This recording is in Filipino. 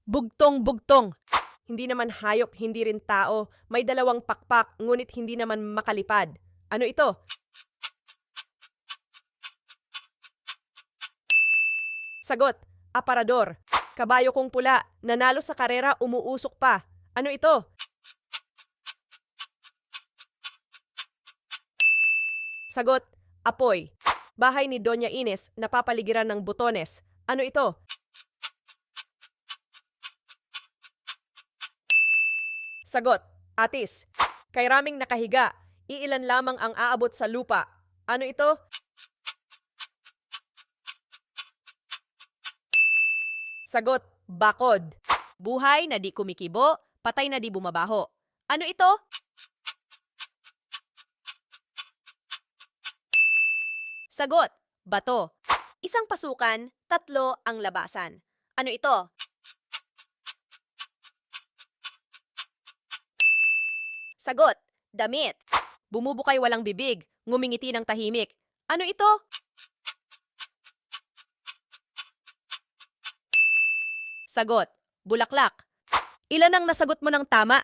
Bugtong-bugtong. Hindi naman hayop, hindi rin tao. May dalawang pakpak, ngunit hindi naman makalipad. Ano ito? Sagot, aparador. Kabayo kong pula, nanalo sa karera, umuusok pa. Ano ito? Sagot, apoy. Bahay ni Doña Ines, napapaligiran ng butones. Ano ito? Sagot, atis. Kay raming nakahiga, iilan lamang ang aabot sa lupa. Ano ito? Sagot, bakod. Buhay na di kumikibo, patay na di bumabaho. Ano ito? Sagot, bato. Isang pasukan, tatlo ang labasan. Ano ito? Sagot, damit. Bumubukay walang bibig, ngumingiti ng tahimik. Ano ito? Sagot, bulaklak. Ilan ang nasagot mo ng tama?